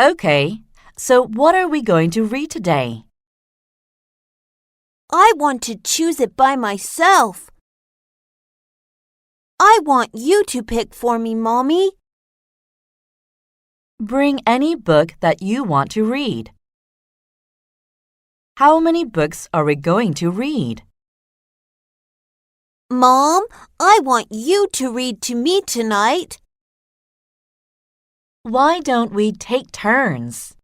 Okay, so what are we going to read today? I want to choose it by myself. I want you to pick for me, Mommy. Bring any book that you want to read. How many books are we going to read? Mom, I want you to read to me tonight. Why don't we take turns?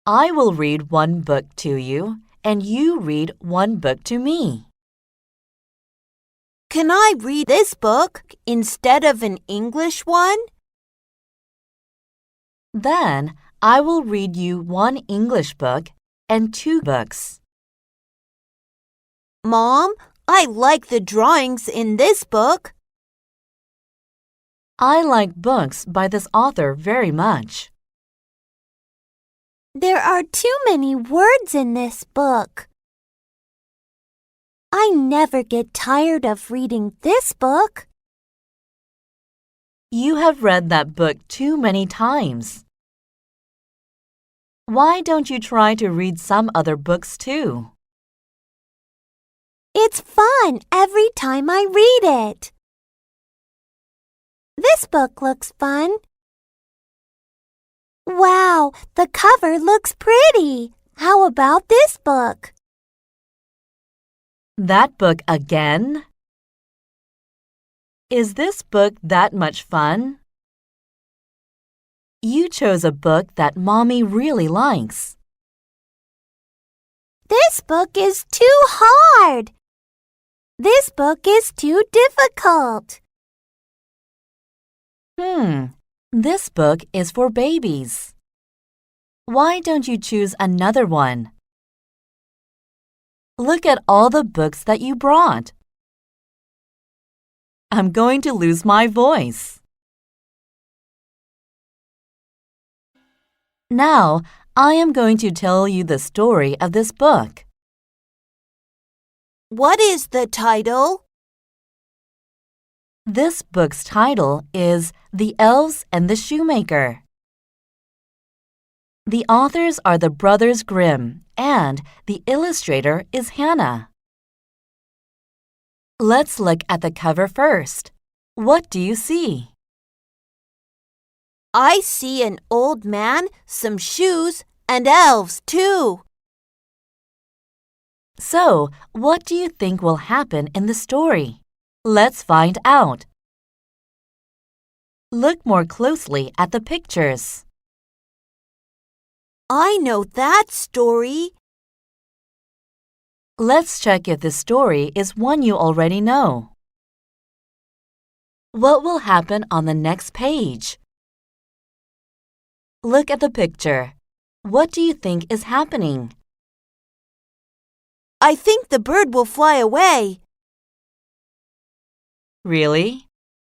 I will read one book to you, and you read one book to me. Can I read this book instead of an English one? Then I will read you one English book and two books. Mom, I like the drawings in this book. I like books by this author very much. There are too many words in this book. I never get tired of reading this book. You have read that book too many times. Why don't you try to read some other books too? It's fun every time I read it. This book looks fun. Wow, the cover looks pretty. How about this book? That book again? Is this book that much fun? You chose a book that Mommy really likes. This book is too hard. This book is too difficult. This book is for babies. Why don't you choose another one? Look at all the books that you brought. I'm going to lose my voice. Now, I am going to tell you the story of this book. What is the title? This book's title is The Elves and the Shoemaker. The authors are the Brothers Grimm, and the illustrator is Hannah. Let's look at the cover first. What do you see? I see an old man, some shoes, and elves too. So, what do you think will happen in the story? Let's find out. Look more closely at the pictures. I know that story. Let's check if the story is one you already know. What will happen on the next page? Look at the picture. What do you think is happening? I think the bird will fly away. Really?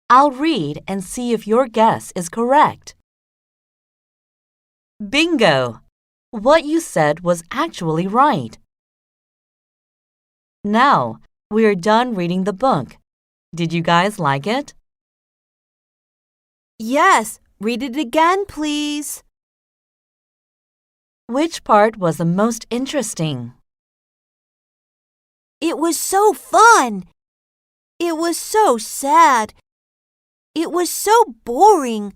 I'll read and see if your guess is correct. Bingo! What you said was actually right. Now, we are done reading the book. Did you guys like it? Yes, read it again, please. Which part was the most interesting? It was so fun. It was so sad. It was so boring.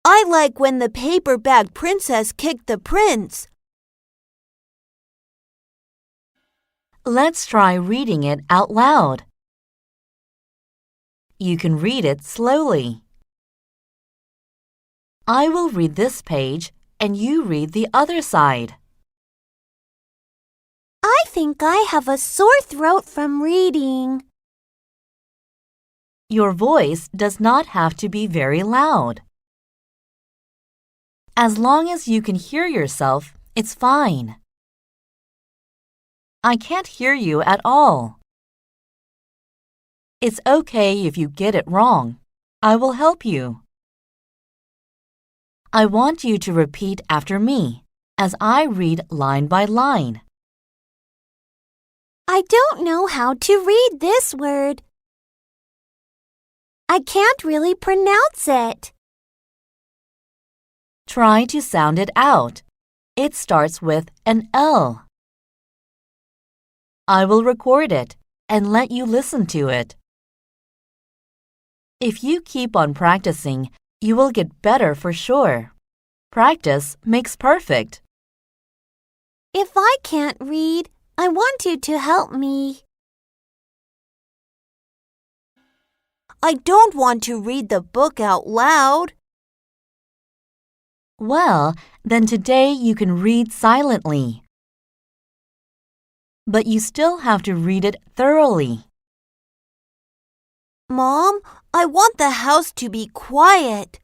I like when the paper bag princess kicked the prince. Let's try reading it out loud. You can read it slowly. I will read this page and you read the other side. I think I have a sore throat from reading. Your voice does not have to be very loud. As long as you can hear yourself, it's fine. I can't hear you at all. It's okay if you get it wrong. I will help you. I want you to repeat after me as I read line by line. I don't know how to read this word. I can't really pronounce it. Try to sound it out. It starts with an L. I will record it and let you listen to it. If you keep on practicing, you will get better for sure. Practice makes perfect. If I can't read, I want you to help me. I don't want to read the book out loud. Well, then today you can read silently. But you still have to read it thoroughly. Mom, I want the house to be quiet.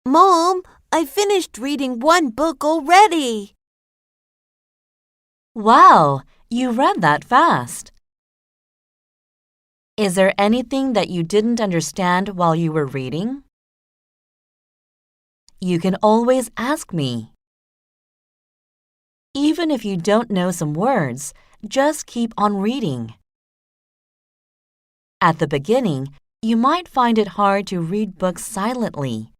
Mom, I finished reading one book already. Wow, you read that fast. Is there anything that you didn't understand while you were reading? You can always ask me. Even if you don't know some words, just keep on reading. At the beginning, you might find it hard to read books silently.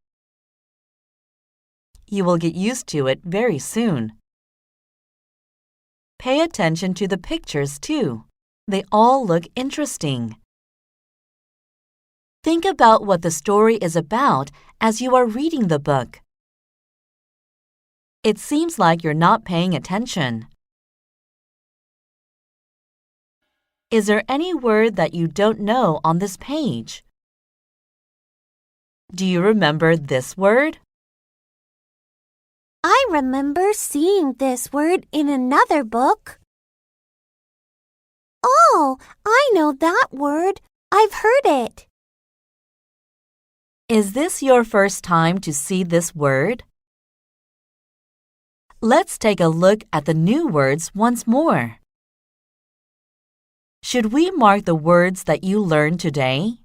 You will get used to it very soon. Pay attention to the pictures too. They all look interesting. Think about what the story is about as you are reading the book. It seems like you're not paying attention. Is there any word that you don't know on this page? Do you remember this word? I remember seeing this word in another book. Oh, I know that word. I've heard it. Is this your first time to see this word? Let's take a look at the new words once more. Should we mark the words that you learned today?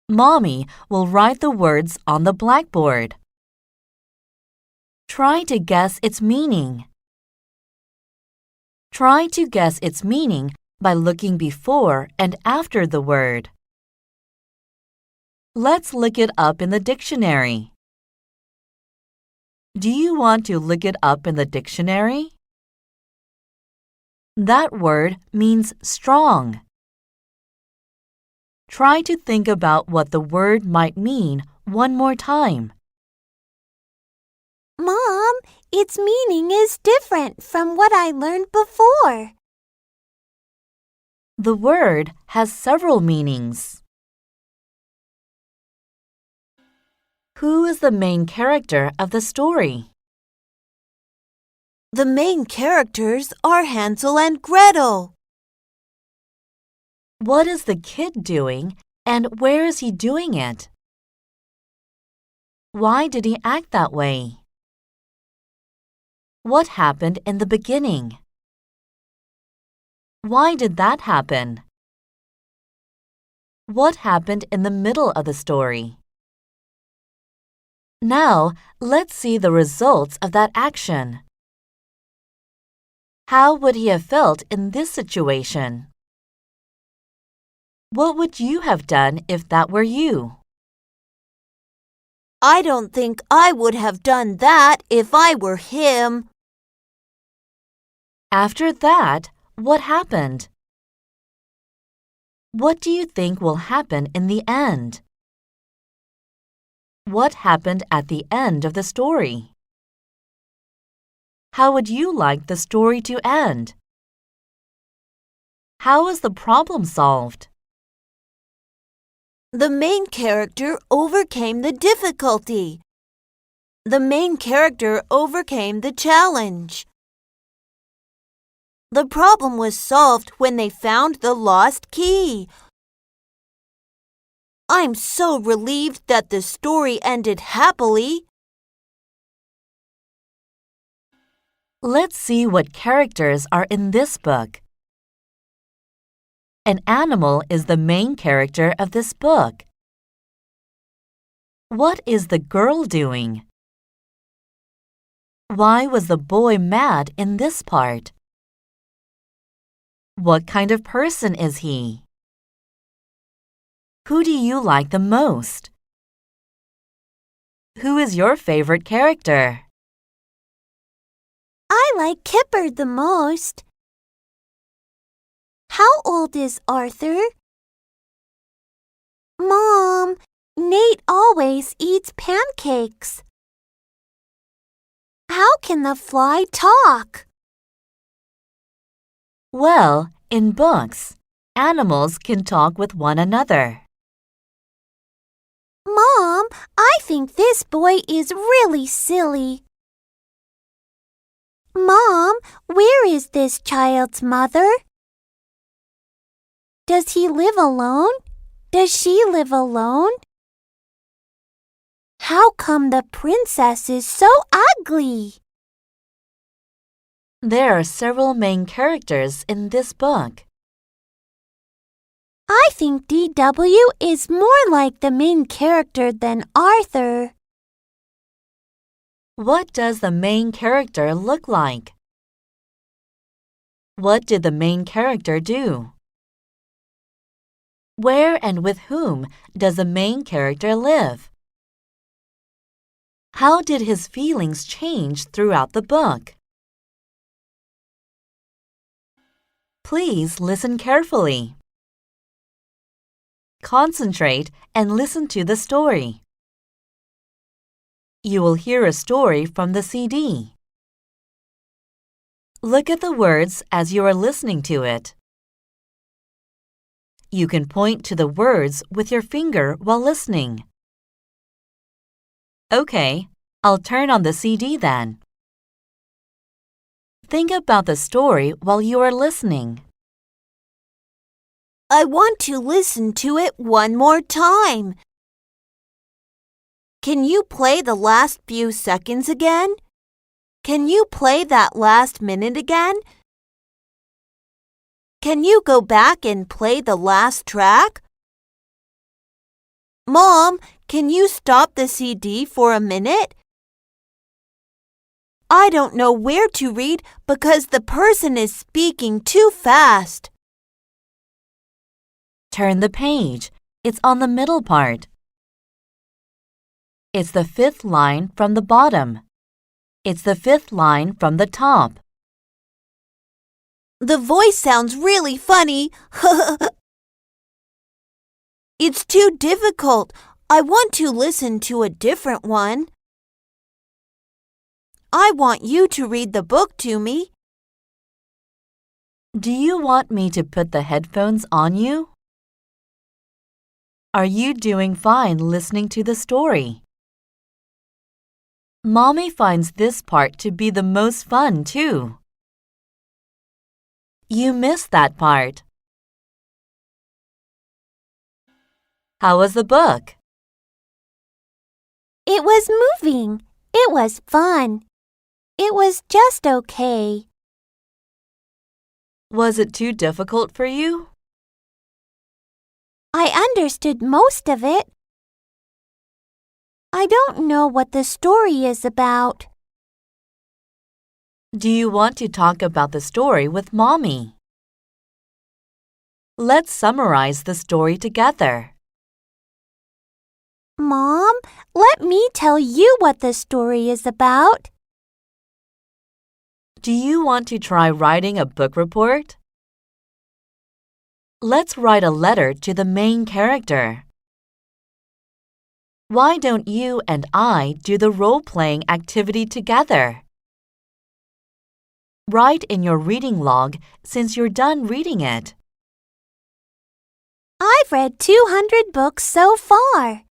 Mommy will write the words on the blackboard. Try to guess its meaning. Try to guess its meaning by looking before and after the word. Let's look it up in the dictionary. Do you want to look it up in the dictionary? That word means strong. Try to think about what the word might mean one more time. Mom, its meaning is different from what I learned before. The word has several meanings. Who is the main character of the story? The main characters are Hansel and Gretel. What is the kid doing and where is he doing it? Why did he act that way? What happened in the beginning? Why did that happen? What happened in the middle of the story? Now, let's see the results of that action. How would he have felt in this situation? What would you have done if that were you? I don't think I would have done that if I were him. After that, what happened? What do you think will happen in the end? What happened at the end of the story? How would you like the story to end? How is the problem solved? The main character overcame the difficulty. The main character overcame the challenge. The problem was solved when they found the lost key. I'm so relieved that the story ended happily. Let's see what characters are in this book. An animal is the main character of this book. What is the girl doing? Why was the boy mad in this part? What kind of person is he? Who do you like the most? Who is your favorite character? I like Kipper the most. How old is Arthur? Mom, Nate always eats pancakes. How can the fly talk? Well, in books, animals can talk with one another. Mom, I think this boy is really silly. Mom, where is this child's mother? Does he live alone? Does she live alone? How come the princess is so ugly? There are several main characters in this book. I think DW is more like the main character than Arthur. What does the main character look like? What did the main character do? Where and with whom does the main character live? How did his feelings change throughout the book? Please listen carefully. Concentrate and listen to the story. You will hear a story from the CD. Look at the words as you are listening to it. You can point to the words with your finger while listening. Okay, I'll turn on the CD then. Think about the story while you are listening. I want to listen to it one more time. Can you play the last few seconds again? Can you play that last minute again? Can you go back and play the last track? Mom, can you stop the CD for a minute? I don't know where to read because the person is speaking too fast. Turn the page. It's on the middle part. It's the fifth line from the bottom. It's the fifth line from the top. The voice sounds really funny. It's too difficult. I want to listen to a different one. I want you to read the book to me. Do you want me to put the headphones on you? Are you doing fine listening to the story? Mommy finds this part to be the most fun, too. You missed that part. How was the book? It was moving. It was fun. It was just okay. Was it too difficult for you? I understood most of it. I don't know what the story is about. Do you want to talk about the story with Mommy? Let's summarize the story together. Mom, let me tell you what the story is about. Do you want to try writing a book report? Let's write a letter to the main character. Why don't you and I do the role-playing activity together? Write in your reading log since you're done reading it. I've read 200 books so far.